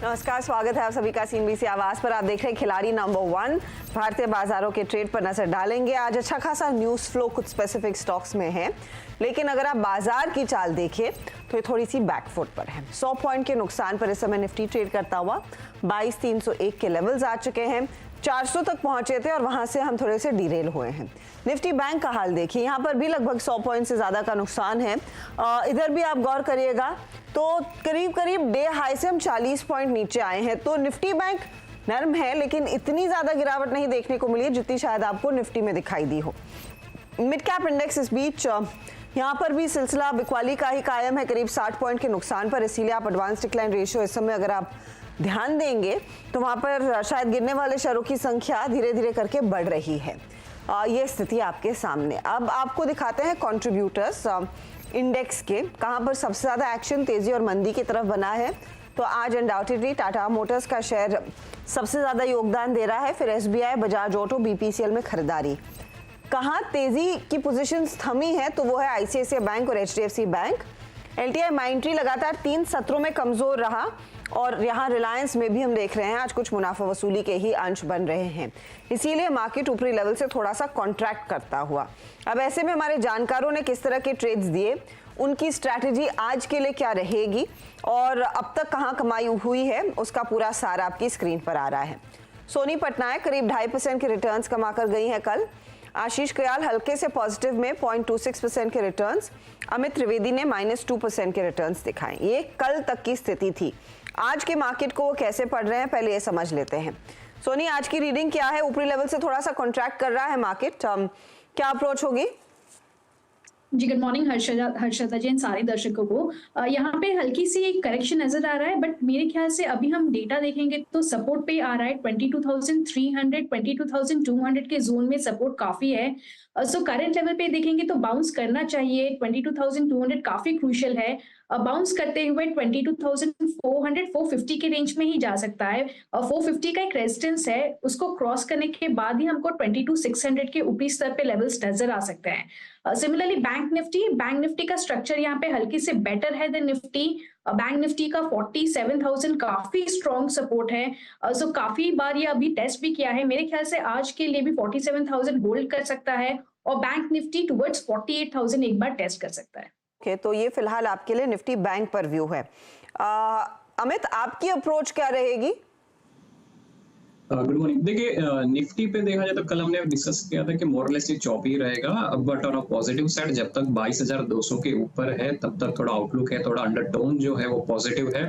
नमस्कार, स्वागत है आप सभी का सीएनबीसी आवाज पर। आप देख रहे हैं खिलाड़ी नंबर 1। भारतीय बाजारों के ट्रेड पर नजर डालेंगे। आज अच्छा खासा न्यूज फ्लो कुछ स्पेसिफिक स्टॉक्स में है, लेकिन अगर आप बाजार की चाल देखें तो ये थोड़ी सी बैकफुट पर है। 100 पॉइंट के नुकसान पर इस समय निफ्टी ट्रेड करता हुआ 22,301 के लेवल्स आ चुके हैं। 400 तक पहुंचे थे और वहां से हम थोड़े से डिरेल हुए हैं। निफ्टी बैंक का हाल देखिए, यहाँ पर भी लगभग 100 पॉइंट से ज्यादा का नुकसान है। इधर भी आप गौर करिएगा तो करीब करीब डे हाई से हम 40 पॉइंट नीचे आए हैं। तो निफ्टी बैंक नरम है, लेकिन इतनी ज्यादा गिरावट नहीं देखने को मिली जितनी शायद आपको निफ्टी में दिखाई दी हो। मिड कैप इंडेक्स इस बीच यहाँ पर भी सिलसिला बिकवाली का ही कायम है, करीब 60 पॉइंट के नुकसान पर। इसीलिए आप एडवांस डिक्लाइन रेशियो इस समय अगर आप ध्यान देंगे तो वहां पर शायद गिरने वाले शेयरों की संख्या धीरे धीरे करके बढ़ रही है। ये स्थिति आपके सामने। अब आपको दिखाते हैं कंट्रीब्यूटर्स इंडेक्स के, कहां पर सबसे ज्यादा एक्शन तेजी और मंदी की तरफ बना है। तो आज अनडाउटेडली टाटा मोटर्स का शेयर सबसे ज्यादा योगदान दे रहा है, फिर एसबीआई, बजाज ऑटो, बीपीसीएल में खरीदारी। कहां तेजी की पोजीशंस थमी है तो वो है आईसीआईसीआई बैंक और एचडीएफसी बैंक। एलटीआई माइंट्री लगातार 3 सत्रों में कमजोर रहा और यहाँ रिलायंस में भी हम देख रहे हैं आज कुछ मुनाफा वसूली के ही अंश बन रहे हैं। इसीलिए मार्केट ऊपरी लेवल से थोड़ा सा कॉन्ट्रैक्ट करता हुआ। अब ऐसे में हमारे जानकारों ने किस तरह के ट्रेड्स दिए, उनकी स्ट्रैटेजी आज के लिए क्या रहेगी और अब तक कहाँ कमाई हुई है, उसका पूरा सार आपकी स्क्रीन पर आ रहा है। सोनी पटनायक करीब 2.5% के रिटर्न्स कमा कर गई है कल। आशीष कयाल हल्के से पॉजिटिव में 0.26% के रिटर्न्स। अमित त्रिवेदी ने -2% के रिटर्न्स दिखाए। ये कल तक की स्थिति थी। आज के मार्केट को वो कैसे पढ़ रहे हैं पहले ये समझ लेते हैं। सोनी, आज की रीडिंग क्या है? ऊपरी लेवल से थोड़ा सा कॉन्ट्रैक्ट कर रहा है मार्केट, क्या अप्रोच होगी? जी, गुड मॉर्निंग हर्षदा जी, सारे दर्शकों को। यहाँ पे हल्की सी एक करेक्शन नजर आ रहा है, बट मेरे ख्याल से अभी हम डेटा देखेंगे तो सपोर्ट पे आ रहा है 22,300 22,200 के जोन में सपोर्ट काफी है। सो करंट लेवल पे देखेंगे तो बाउंस करना चाहिए। 22,200 काफी क्रूशियल है। बाउंस करते हुए 22,400 450 के रेंज में ही जा सकता है। 450 का एक रेजिस्टेंस है, उसको क्रॉस करने के बाद ही हमको 22,600 के ऊपरी स्तर पे लेवल्स नजर आ सकते हैं। सिमिलरली बैंक निफ्टी का स्ट्रक्चर यहाँ पे हल्की से बेटर है देन निफ्टी। बैंक निफ्टी का 47,000 काफी स्ट्रॉन्ग सपोर्ट है। सो काफी बार ये अभी टेस्ट भी किया है। मेरे ख्याल से आज के लिए भी 47,000 होल्ड कर सकता है और बैंक निफ्टी टुवर्ड्स 48,000 एक बार टेस्ट कर सकता है। ओके, तो ये फिलहाल आपके लिए निफ्टी बैंक पर व्यू है। अमित, आपकी अप्रोच क्या रहेगी? Good morning. देखिए, निफ्टी पे देखा जाए तो कल हमने डिस्कस किया था कि मोरलेस ये चॉपी रहेगा, but on a positive side जब तक 22,200 के ऊपर है तब तक थोड़ा आउटलुक है, थोड़ा अंडरटोन जो है वो पॉजिटिव है।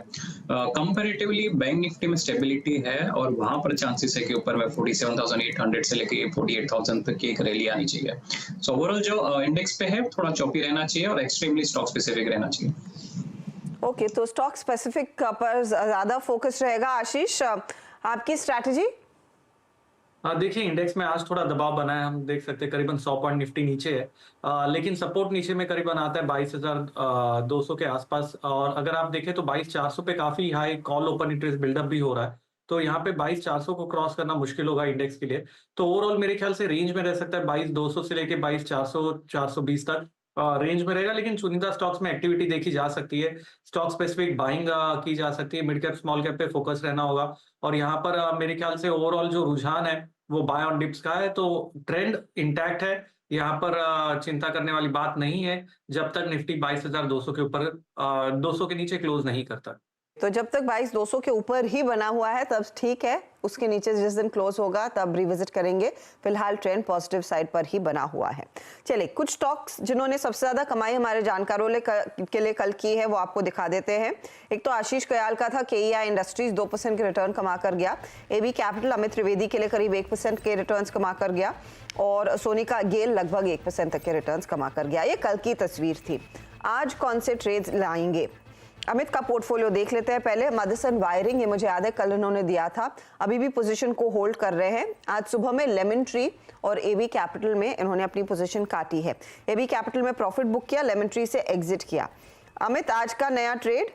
कंपैरेटिवली बैंक निफ्टी में स्टेबिलिटी है और वहां पर चांसेस है कि ऊपर में 47,800 से लेके 48,000 तक की एक रैली आनी चाहिए। सो ओवरऑल जो इंडेक्स पे है थोड़ा चॉपी रहना चाहिए और एक्सट्रीमली स्टॉक स्पेसिफिक रहना चाहिए। ओके, तो स्टॉक स्पेसिफिक पर ज्यादा फोकस रहेगा। आशीष, आपकी स्ट्रैटेजी? देखिए, इंडेक्स में आज थोड़ा दबाव बना है, हम देख सकते हैं करीबन 100 पॉइंट निफ्टी नीचे है, लेकिन सपोर्ट नीचे में करीबन आता है 22,200 के आसपास। और अगर आप देखें तो 22,400 पे काफी high call open interest buildup भी हो रहा है, तो यहाँ पे 22,400 को क्रॉस करना मुश्किल होगा इंडेक्स के लिए। तो ओवरऑल मेरे ख्याल से रेंज में रह सकता है 22,200 से लेके 22,400 420 तक रेंज में रहेगा, लेकिन चुनिंदा स्टॉक्स में एक्टिविटी देखी जा सकती है। स्टॉक स्पेसिफिक बाइंग की जा सकती है, मिड कैप स्मॉल कैप पे फोकस रहना होगा। और यहाँ पर मेरे ख्याल से ओवरऑल जो रुझान है वो बाय ऑन डिप्स का है, तो ट्रेंड इंटैक्ट है। यहाँ पर चिंता करने वाली बात नहीं है जब तक निफ्टी 22,200 के ऊपर 200 के नीचे क्लोज नहीं करता। तो जब तक 22,200 के ऊपर ही बना हुआ है तब ठीक है, उसके नीचे जिस दिन क्लोज होगा तब रिविजिट करेंगे। फिलहाल ट्रेंड पॉजिटिव साइड पर ही बना हुआ है। चलिए, कुछ स्टॉक्स जिन्होंने सबसे ज्यादा कमाई हमारे जानकारों के लिए कल की है वो आपको दिखा देते हैं। एक तो आशीष कयाल का था, केईआई इंडस्ट्रीज 2% के रिटर्न कमा कर गया। एबी कैपिटल अमित त्रिवेदी के लिए करीब 1% के रिटर्न कमा कर गया और सोनी का गेल लगभग 1% तक के रिटर्न कमा कर गया। ये कल की तस्वीर थी। आज कौन से ट्रेड्स लाएंगे? अमित का पोर्टफोलियो देख लेते हैं पहले। मदरसन वायरिंग, ये मुझे याद है कल उन्होंने दिया था, अभी भी पोजीशन को होल्ड कर रहे हैं। आज सुबह में लेमन ट्री और एबी कैपिटल में इन्होंने अपनी पोजीशन काटी है। एबी कैपिटल में प्रॉफिट बुक किया, लेमन ट्री से एग्जिट किया। अमित, आज का नया ट्रेड?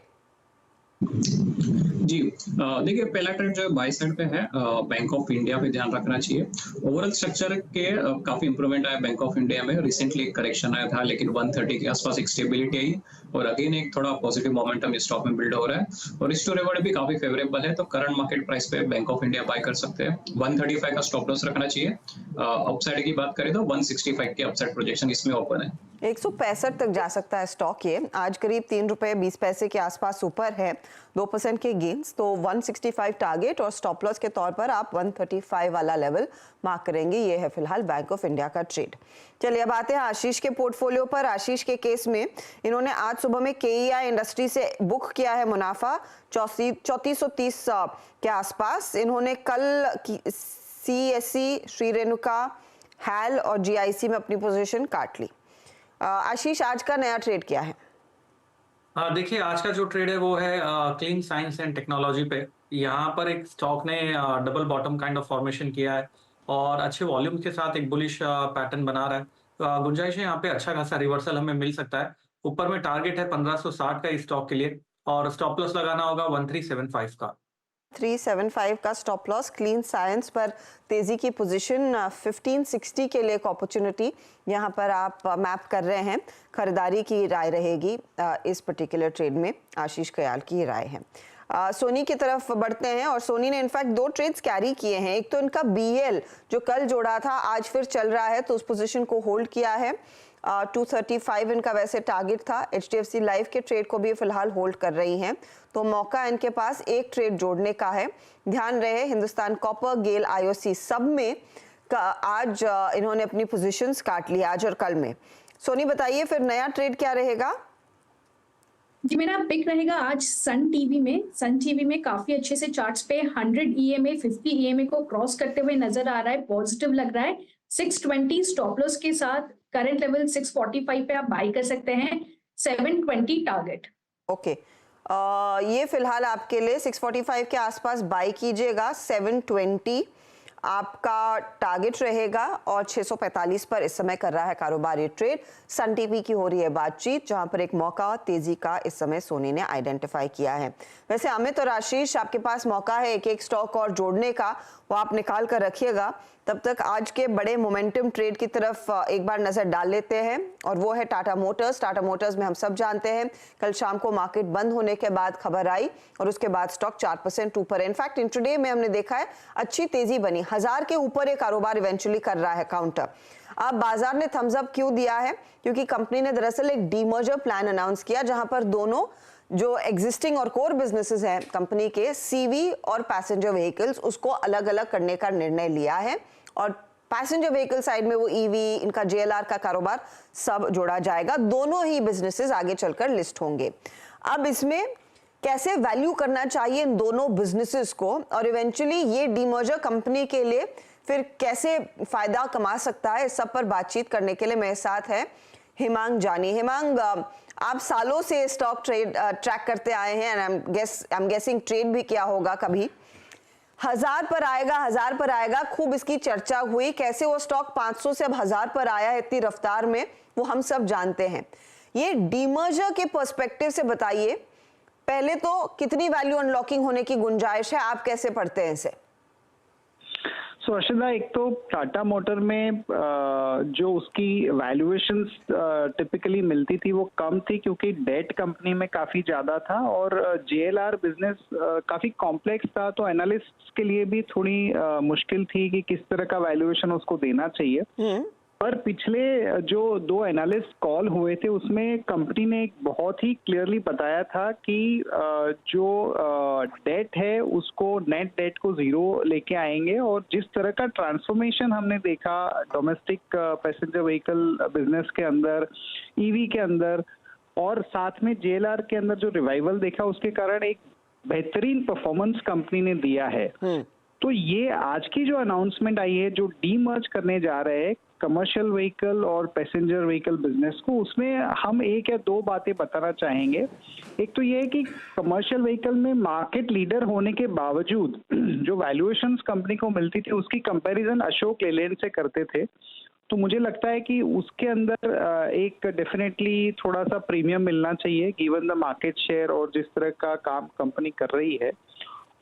जी देखिए पहला ट्रेंड जो है बाय साइड पे है, बैंक ऑफ इंडिया पे ध्यान रखना चाहिए। ओवरऑल स्ट्रक्चर के काफी इंप्रूवमेंट आया बैंक ऑफ इंडिया में। रिसेंटली एक करेक्शन आया था लेकिन 130 के आसपास एक स्टेबिलिटी आई और अगेन एक थोड़ा पॉजिटिव मोमेंटम स्टॉक में बिल्ड हो रहा है और रिस्क टू रिवॉर्ड भी काफी फेवरेबल है, तो करंट मार्केट प्राइस पे बैंक ऑफ इंडिया बाय कर सकते हैं। 135 का स्टॉप लॉस रखना चाहिए। अपसाइड की बात करें तो 165 के अपसाइड प्रोजेक्शन इसमें ओपन है। 165 तक जा सकता है स्टॉक। ये आज करीब 3 रुपए 20 पैसे के आसपास ऊपर है, 2% के गेन्स, तो 165 टारगेट और स्टॉप लॉस के तौर पर आप 135 वाला लेवल मार्क करेंगे। ये है फिलहाल बैंक ऑफ इंडिया का ट्रेड। चलिए अब आते हैं आशीष के पोर्टफोलियो पर। आशीष के केस में इन्होंने आज सुबह में केईआई इंडस्ट्री से बुक किया है मुनाफा 3430 के आसपास। इन्होंने कल सीएससी, श्री रेणुका, हैल और जीआईसी में अपनी पोजीशन काट ली। आशीष, आज का नया ट्रेड क्या है? देखिए आज का जो ट्रेड है वो है क्लीन साइंस एंड टेक्नोलॉजी पे। यहाँ पर एक स्टॉक ने double bottom kind of formation किया है और अच्छे वॉल्यूम के साथ एक बुलिश पैटर्न बना रहा है। गुंजाइश है यहाँ पे अच्छा खासा रिवर्सल हमें मिल सकता है। ऊपर में टारगेट है 1560 का इस स्टॉक के लिए और स्टॉप लॉस लगाना होगा 1375 का। 375 का स्टॉप लॉस। क्लीन साइंस पर तेजी की पोजीशन 1560 के लिए एक अपॉर्चुनिटी यहाँ पर आप मैप कर रहे हैं। खरीदारी की राय रहेगी इस पर्टिकुलर ट्रेड में, आशीष कयाल की राय है। सोनी की तरफ बढ़ते हैं और सोनी ने इनफैक्ट 2 ट्रेड्स कैरी किए हैं। एक तो इनका बीएल जो कल जोड़ा था आज फिर चल रहा है, तो उस पोजीशन को होल्ड किया है। 235 इनका वैसे टारगेट था। एचडीएफसी लाइफ के ट्रेड को भी फिलहाल होल्ड कर रही हैं, तो मौका इनके पास एक ट्रेड जोड़ने का है। ध्यान रहे हिंदुस्तान कॉपर, गेल, आईओसी सब में आज इन्होंने अपनी पोजीशंस काट ली आज और कल में। सोनी बताइए फिर नया ट्रेड क्या रहेगा? जी, मेरा पिक रहेगा आज सन टीवी में। सन टीवी में काफी अच्छे से चार्ट्स पे 100 ईएमए 50 ईएमए को क्रॉस करते हुए नजर आ रहा है, पॉजिटिव लग रहा है। 620 स्टॉप लॉस के साथ करंट लेवल 645 पे आप बाई कर सकते हैं, 720 टारगेट। ओके, ये फिलहाल आपके लिए 645 के आसपास बाई कीजिएगा। 720 आपका टारगेट रहेगा और 645 पर इस समय कर रहा है कारोबार ये ट्रेड। सन टीवी की हो रही है बातचीत जहां पर एक मौका तेजी का इस समय सोनी ने आइडेंटिफाई किया है। वैसे अमित और आशीष, आपके पास मौका है एक एक स्टॉक और जोड़ने का, वो आप निकाल कर रखिएगा। तब तक आज के बड़े मोमेंटम ट्रेड की तरफ एक बार नजर डाल लेते हैं और वो है टाटा मोटर्स। टाटा मोटर्स में हम सब जानते हैं कल शाम को मार्केट बंद होने के बाद खबर आई और उसके बाद स्टॉक 4% ऊपर है। इनफैक्ट इंट्राडे में हमने देखा है अच्छी तेजी बनी, 1000 के ऊपर एक कारोबार इवेंचुअली कर रहा है काउंटर। अब बाजार ने थम्स अप क्यों दिया है? क्योंकि कंपनी ने दरअसल एक डीमर्जर प्लान अनाउंस किया जहां पर दोनों जो एग्जिस्टिंग और कोर बिजनेसेस हैं कंपनी के, सीवी और पैसेंजर व्हीकल्स, उसको अलग अलग करने का निर्णय लिया है और पैसेंजर व्हीकल साइड में वो ईवी, इनका जेएलआर का कारोबार सब जोड़ा जाएगा। दोनों ही बिजनेसेस आगे चलकर लिस्ट होंगे। अब इसमें कैसे वैल्यू करना चाहिए इन दोनों बिजनेसेस को और इवेंचुअली ये डीमर्जर कंपनी के लिए फिर कैसे फायदा कमा सकता है, इस सब पर बातचीत करने के लिए मेरे साथ है हिमांग जानी। हिमांग, आप सालों से स्टॉक ट्रैक करते आए हैं and I am guessing trade भी किया होगा कभी। 1000 पर आएगा, 1000 पर आएगा, खूब इसकी चर्चा हुई। कैसे वो स्टॉक 500 से अब 1000 पर आया है इतनी रफ्तार में, वो हम सब जानते हैं। ये डीमर्जर के पर्सपेक्टिव से बताइए, पहले तो कितनी वैल्यू अनलॉकिंग होने की गुंजाइश है, आप कैसे पढ़ते हैं इसे? सो अर्षदा, एक तो टाटा मोटर में जो उसकी वैल्यूएशंस टिपिकली मिलती थी वो कम थी क्योंकि डेट कंपनी में काफी ज्यादा था और जेएलआर बिजनेस काफी कॉम्प्लेक्स था, तो एनालिस्ट्स के लिए भी थोड़ी मुश्किल थी कि किस तरह का वैल्यूएशन उसको देना चाहिए। पर पिछले जो 2 एनालिस्ट कॉल हुए थे उसमें कंपनी ने एक बहुत ही क्लियरली बताया था कि जो डेट है उसको, नेट डेट को 0 लेके आएंगे और जिस तरह का ट्रांसफॉर्मेशन हमने देखा डोमेस्टिक पैसेंजर व्हीकल बिजनेस के अंदर, ईवी के अंदर और साथ में जेएलआर के अंदर जो रिवाइवल देखा, उसके कारण एक बेहतरीन परफॉर्मेंस कंपनी ने दिया है। तो ये आज की जो अनाउंसमेंट आई है, जो डीमर्ज करने जा रहे हैं कमर्शियल व्हीकल और पैसेंजर व्हीकल बिजनेस को, उसमें हम एक या 2 बातें बताना चाहेंगे। एक तो ये है कि कमर्शियल व्हीकल में मार्केट लीडर होने के बावजूद जो वैल्यूएशंस कंपनी को मिलती थी उसकी कंपैरिजन अशोक लेलैंड से करते थे, तो मुझे लगता है कि उसके अंदर एक डेफिनेटली थोड़ा सा प्रीमियम मिलना चाहिए गिवन द मार्केट शेयर और जिस तरह का काम कंपनी कर रही है।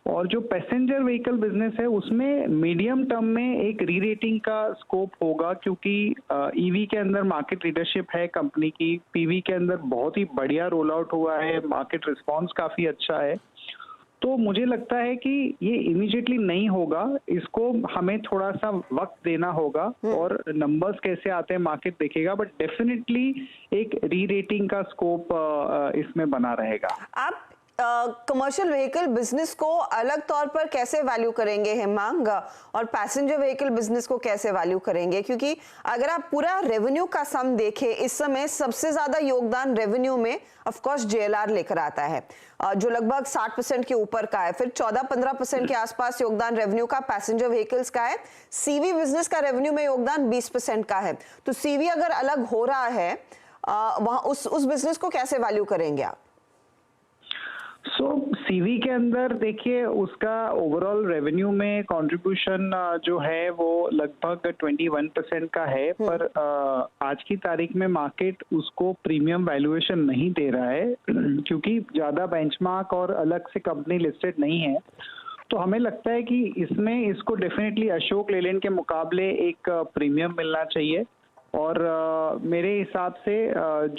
और जो पैसेंजर व्हीकल बिजनेस है उसमें मीडियम टर्म में एक री रेटिंग का स्कोप होगा, क्योंकि ईवी के अंदर मार्केट लीडरशिप है कंपनी की, पीवी के अंदर बहुत ही बढ़िया रोल आउट हुआ है, मार्केट रिस्पांस काफी अच्छा है। तो मुझे लगता है कि ये इमीडिएटली नहीं होगा, इसको हमें थोड़ा सा वक्त देना होगा और नंबर्स कैसे आते हैं मार्केट देखेगा, बट डेफिनेटली एक री रेटिंग का स्कोप इसमें बना रहेगा। आप कमर्शियल व्हीकल बिजनेस को अलग तौर पर कैसे वैल्यू करेंगे हेमांग, और पैसेंजर व्हीकल बिजनेस को कैसे वैल्यू करेंगे? क्योंकि अगर आप पूरा रेवेन्यू का सम देखें, इस समय सबसे ज्यादा योगदान रेवेन्यू में ऑफ कोर्स जेएलआर लेकर आता है, जो लगभग 60% के ऊपर का है। फिर 14-15% के आसपास योगदान रेवेन्यू का पैसेंजर व्हीकल्स का है। सीवी बिजनेस का रेवेन्यू में योगदान 20% का है। तो सीवी अगर अलग हो रहा है, वहां उस बिजनेस को कैसे वैल्यू करेंगे आप? सीवी के अंदर देखिए उसका ओवरऑल रेवेन्यू में कंट्रीब्यूशन जो है वो लगभग 21% का है, पर आज की तारीख में मार्केट उसको प्रीमियम वैल्यूएशन नहीं दे रहा है क्योंकि ज्यादा बेंचमार्क और अलग से कंपनी लिस्टेड नहीं है। तो हमें लगता है कि इसमें इसको डेफिनेटली अशोक लेलैंड के मुकाबले एक प्रीमियम मिलना चाहिए। और मेरे हिसाब से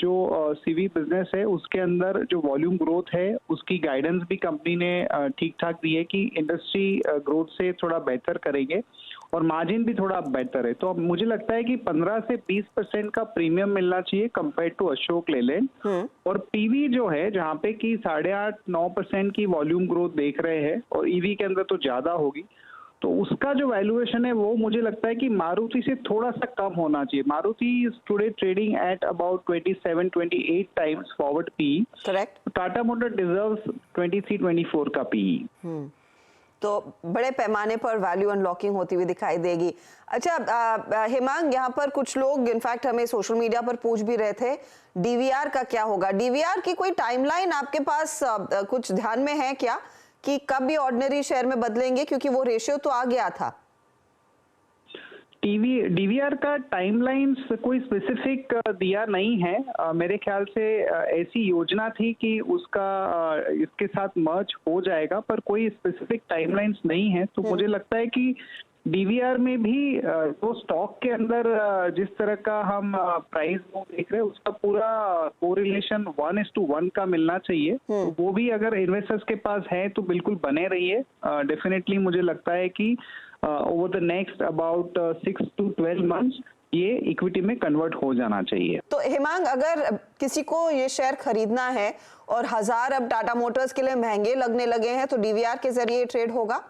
जो सीवी बिजनेस है उसके अंदर जो वॉल्यूम ग्रोथ है उसकी गाइडेंस भी कंपनी ने ठीक ठाक दी है कि इंडस्ट्री ग्रोथ से थोड़ा बेहतर करेंगे और मार्जिन भी थोड़ा बेहतर है। तो अब मुझे लगता है कि 15 से 20% का प्रीमियम मिलना चाहिए कंपेयर टू अशोक लेलैंड। और पीवी जो है जहाँ पे कि 8.5-9% की वॉल्यूम ग्रोथ देख रहे हैं और ईवी के अंदर तो ज्यादा होगी, तो उसका जो वैल्यूएशन है वो मुझे लगता है कि मारुति से थोड़ा सा कम होना चाहिए। Maruti is today trading at about 27-28 times forward P. Correct. Tata motor deserves 23-24 का पी। तो बड़े पैमाने पर वैल्यू अनलॉकिंग होती हुई दिखाई देगी। अच्छा हेमांग, यहाँ पर कुछ लोग इनफैक्ट हमें सोशल मीडिया पर पूछ भी रहे थे डीवीआर का क्या होगा। डीवीआर की कोई टाइमलाइन आपके पास कुछ ध्यान में है क्या कि कब ये ऑर्डिनरी शेयर में बदलेंगे, क्योंकि वो रेशियो तो आ गया था? डीवीआर का टाइमलाइन कोई स्पेसिफिक दिया नहीं है। मेरे ख्याल से ऐसी योजना थी कि उसका इसके साथ मर्ज हो जाएगा, पर कोई स्पेसिफिक टाइमलाइंस नहीं है। तो मुझे लगता है कि डीवीआर में भी जो स्टॉक के अंदर जिस तरह का हम प्राइस मूव देख रहे हैं उसका पूरा कोरिलेशन 1:1 का मिलना चाहिए। तो वो भी अगर इन्वेस्टर्स के पास है तो बिल्कुल बने रहिए। डेफिनेटली मुझे लगता है कि over the next about 6 to 12 months ये इक्विटी में कन्वर्ट हो जाना चाहिए। तो हेमांग, अगर किसी को ये शेयर खरीदना है और 1000 अब टाटा मोटर्स के लिए महंगे लगने लगे हैं, तो डीवीआर के जरिए ट्रेड होगा?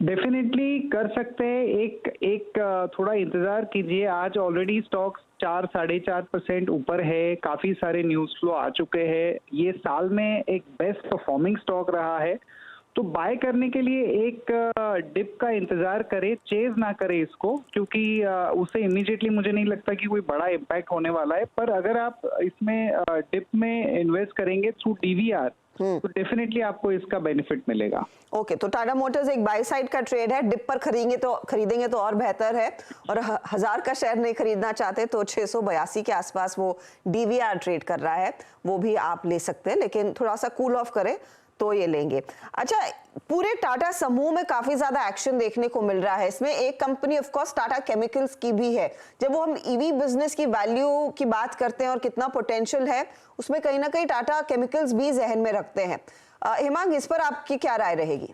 डेफिनेटली कर सकते हैं। एक थोड़ा इंतजार कीजिए। आज ऑलरेडी स्टॉक 4-4.5% ऊपर है। काफी सारे न्यूज फ्लो आ चुके हैं। ये साल में एक बेस्ट परफॉर्मिंग स्टॉक रहा है। तो बाय करने के लिए एक डिप का इंतजार करे, चेज ना करे इसको, क्योंकि उससे इमीडिएटली मुझे नहीं लगता कि कोई बड़ा इम्पैक्ट होने वाला है। पर अगर आप इसमें डिप में इन्वेस्ट करेंगे थ्रू डीवीआर तो डेफिनेटली आपको इसका बेनिफिट मिलेगा। ओके, तो टाटा मोटर्स एक बाय साइड का ट्रेड है। डिप पर खरीदेंगे तो और बेहतर है, और 1000 का शेयर नहीं खरीदना चाहते तो 682 के आसपास वो डीवीआर ट्रेड कर रहा है, वो भी आप ले सकते हैं, लेकिन थोड़ा सा कूल ऑफ करे तो ये लेंगे। अच्छा, पूरे टाटा समूह में काफी ज्यादा एक्शन देखने को मिल रहा है। इसमें एक company of course Tata chemicals की भी है। जब वो हम ईवी बिजनेस की वैल्यू की बात करते हैं और कितना पोटेंशियल है, उसमें कहीं ना कहीं टाटा केमिकल्स भी जहन में रखते हैं। हेमांग, इस पर आपकी क्या राय रहेगी?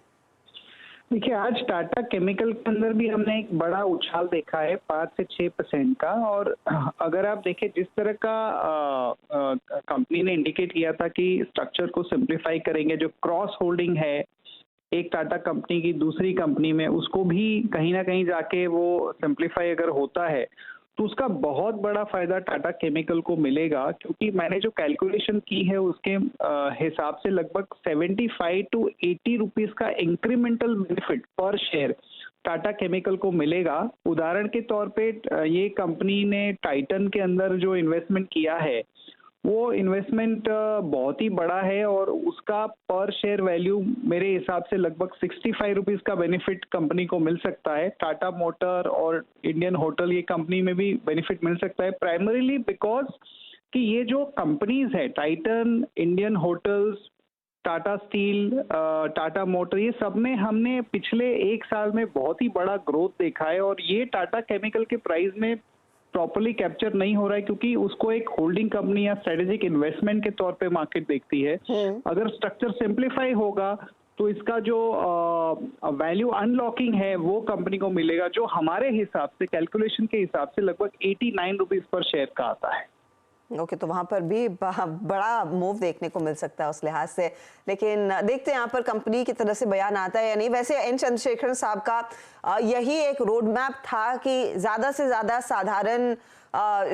देखिए, आज टाटा केमिकल के अंदर भी हमने एक बड़ा उछाल देखा है 5 से 6% का। और अगर आप देखें जिस तरह का कंपनी ने इंडिकेट किया था कि स्ट्रक्चर को सिंप्लीफाई करेंगे, जो क्रॉस होल्डिंग है एक टाटा कंपनी की दूसरी कंपनी में, उसको भी कहीं ना कहीं जाके वो सिंप्लीफाई अगर होता है तो उसका बहुत बड़ा फायदा टाटा केमिकल को मिलेगा। क्योंकि मैंने जो कैलकुलेशन की है उसके हिसाब से लगभग 75 to 80 रुपीस का इंक्रीमेंटल बेनिफिट पर शेयर टाटा केमिकल को मिलेगा। उदाहरण के तौर पे ये कंपनी ने टाइटन के अंदर जो इन्वेस्टमेंट किया है वो इन्वेस्टमेंट बहुत ही बड़ा है और उसका पर शेयर वैल्यू मेरे हिसाब से लगभग 65 रुपीज का बेनिफिट कंपनी को मिल सकता है। टाटा मोटर और इंडियन होटल ये कंपनी में भी बेनिफिट मिल सकता है, प्राइमरीली बिकॉज कि ये जो कंपनीज है Titan, Indian hotels, Tata steel, Tata motor, ये सब में हमने पिछले एक साल में बहुत ही बड़ा ग्रोथ देखा है और ये टाटा केमिकल के प्राइस में प्रॉपर्ली कैप्चर नहीं हो रहा है क्योंकि उसको एक होल्डिंग कंपनी या स्ट्रेटेजिक इन्वेस्टमेंट के तौर पे मार्केट देखती है। अगर स्ट्रक्चर सिंप्लीफाई होगा तो इसका जो वैल्यू अनलॉकिंग है वो कंपनी को मिलेगा, जो हमारे हिसाब से कैलकुलेशन के हिसाब से लगभग 89 रुपीज पर शेयर का आता है। ओके, तो वहां पर भी बड़ा मूव देखने को मिल सकता है उस लिहाज से, लेकिन देखते हैं यहाँ पर कंपनी की तरफ से बयान आता है या नहीं। वैसे एन चंद्रशेखरन साहब का यही एक रोड मैप था कि ज्यादा से ज्यादा साधारण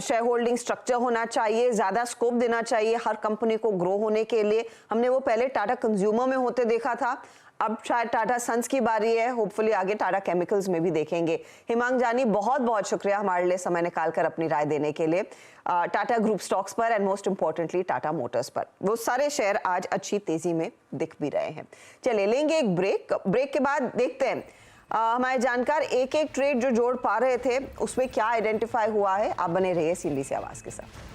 शेयर होल्डिंग स्ट्रक्चर होना चाहिए, ज्यादा स्कोप देना चाहिए हर कंपनी को ग्रो होने के लिए। हमने वो पहले टाटा कंज्यूमर में होते देखा था, अब शायद टाटा सन्स की बारी है, होपफुली आगे टाटा केमिकल्स में भी देखेंगे। हिमांग जानी, बहुत बहुत शुक्रिया हमारे लिए समय निकालकर अपनी राय देने के लिए टाटा ग्रुप स्टॉक्स पर and most importantly Tata Motors पर। वो सारे शेयर आज अच्छी तेजी में दिख भी रहे हैं। चलिए लेंगे एक ब्रेक के बाद देखते हैं हमारे जानकार एक एक ट्रेड जो जोड़ पा रहे थे उसमें क्या आइडेंटिफाई हुआ है। आप बने रहिए CNBC आवाज के साथ।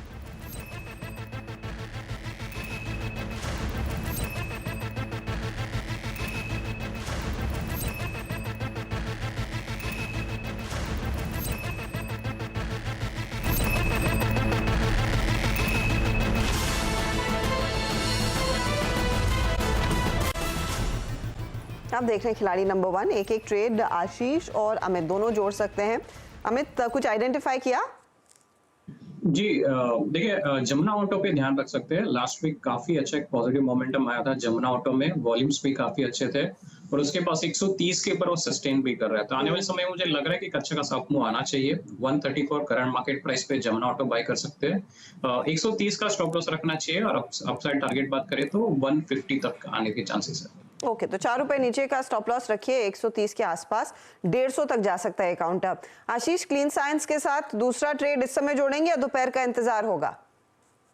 आप देख रहे हैं खिलाड़ी नंबर 1। एक एक ट्रेड आशीष और अमित दोनों जोड़ सकते हैं। अमित, कुछ आइडेंटिफाई किया? जी देखिए, जमुना ऑटो पे ध्यान रख सकते हैं। लास्ट वीक काफी अच्छा एक पॉजिटिव मोमेंटम आया था जमुना ऑटो में, वॉल्यूम्स भी काफी अच्छे थे और उसके पास 130 के ऊपर वो सस्टेन भी कर रहा है। तो आने वाले समय में मुझे लग रहा है कि एक अच्छा खासा अपमूव आना चाहिए। 134 करंट मार्केट प्राइस पे जमुना ऑटो बाय कर सकते हैं। 130 का स्टॉप लॉस रखना चाहिए और अपसाइड टारगेट बात करें तो 150 तक आने के चांसेस है। ओके, तो 4 रुपए नीचे का स्टॉप लॉस रखिए, 130 के आसपास 150 तक जा सकता है अकाउंट। अब आशीष, क्लीन साइंस के साथ दूसरा ट्रेड इस समय जोड़ेंगे या दोपहर का इंतजार होगा?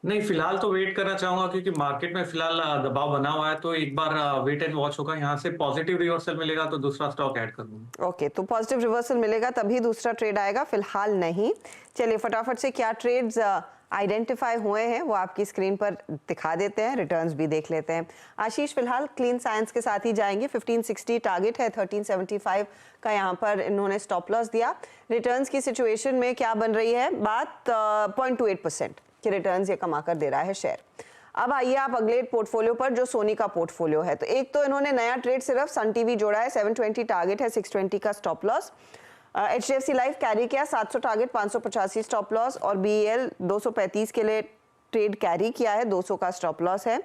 नहीं, फिलहाल तो वेट करना चाहूंगा क्योंकि मार्केट में फिलहाल दबाव बना हुआ है, तो एक बार वेट एंड वॉच होगा। यहाँ से पॉजिटिव रिवर्सल मिलेगा तो दूसरा स्टॉक ऐड कर दूंगा। ओके, तो पॉजिटिव रिवर्सल मिलेगा तभी दूसरा ट्रेड आएगा, फिलहाल नहीं। चलिए फटाफट से क्या ट्रेड्स आइडेंटिफाई हुए हैं वो आपकी स्क्रीन पर दिखा देते हैं, रिटर्न्स भी देख लेते हैं। आशीष, फिलहाल क्लीन साइंस के साथ ही जाएंगे। 1560 टारगेट है, 1375 का यहाँ पर इन्होंने स्टॉप लॉस दिया। रिटर्न्स की सिचुएशन में क्या बन रही है बात? 0.28% के रिटर्न्स ये कमा कर दे रहा है शेयर। अब आइए आप अगले पोर्टफोलियो पर जो सोनी का पोर्टफोलियो है। तो एक तो इन्होंने नया ट्रेड सिर्फ सन टीवी जोड़ा है, 720 टारगेट है, 620 का stop loss. HDFC life carry किया 700 टारगेट, 585 स्टॉप लॉस और BEL 235 के लिए ट्रेड कैरी किया है, 200 का स्टॉप लॉस है।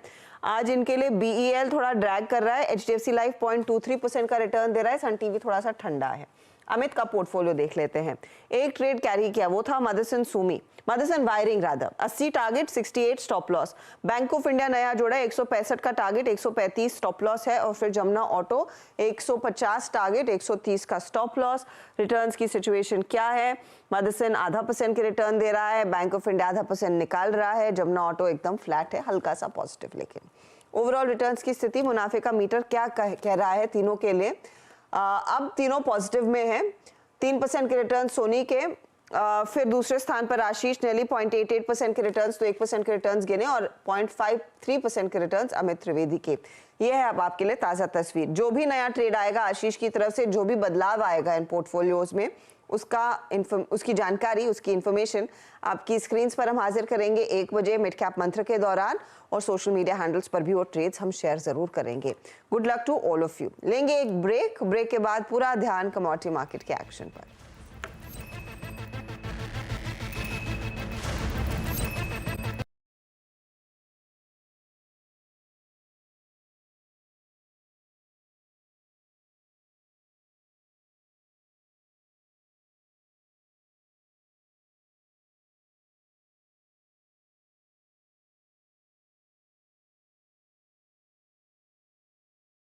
आज इनके लिए BEL थोड़ा ड्रैग कर रहा है, HDFC लाइफ 0.23% का रिटर्न दे रहा है, सन टीवी थोड़ा सा ठंडा है। अमित का पोर्टफोलियो देख लेते हैं। एक ट्रेड कैरी किया, वो था Motherson wiring rather, 80 target, 68 stop loss. Bank of India नया जोड़ा, 165 का टारगेट, 135 स्टॉप लॉस है। और फिर जमुना ऑटो 150 टारगेट, 130 का स्टॉप लॉस। रिटर्न्स की सिचुएशन क्या है? मदरसन 0.5% के रिटर्न दे रहा है, बैंक ऑफ इंडिया 0.5% निकाल रहा है, जमुना ऑटो एकदम फ्लैट है, हल्का सा पॉजिटिव। लेकिन ओवरऑल रिटर्न्स की स्थिति, मुनाफे का मीटर क्या कह रहा है तीनों के लिए? अब तीनों पॉजिटिव में हैं। 3% के रिटर्न सोनी के, फिर दूसरे स्थान पर आशीष नेली 0.88% के रिटर्न्स, तो 1% के रिटर्न्स गिने और 0.53% के रिटर्न्स अमित त्रिवेदी के। ये है अब आपके लिए ताज़ा तस्वीर। जो भी नया ट्रेड आएगा आशीष की तरफ से, जो भी बदलाव आएगा इन पोर्टफोलियोज में, उसकी जानकारी, उसकी इंफॉर्मेशन आपकी स्क्रीन्स पर हम हाजिर करेंगे 1 बजे मिड कैप मंत्र के दौरान, और सोशल मीडिया हैंडल्स पर भी वो ट्रेड्स हम शेयर जरूर करेंगे। Good luck to all of you. लेंगे एक ब्रेक के बाद पूरा ध्यान कमोडिटी मार्केट के एक्शन पर।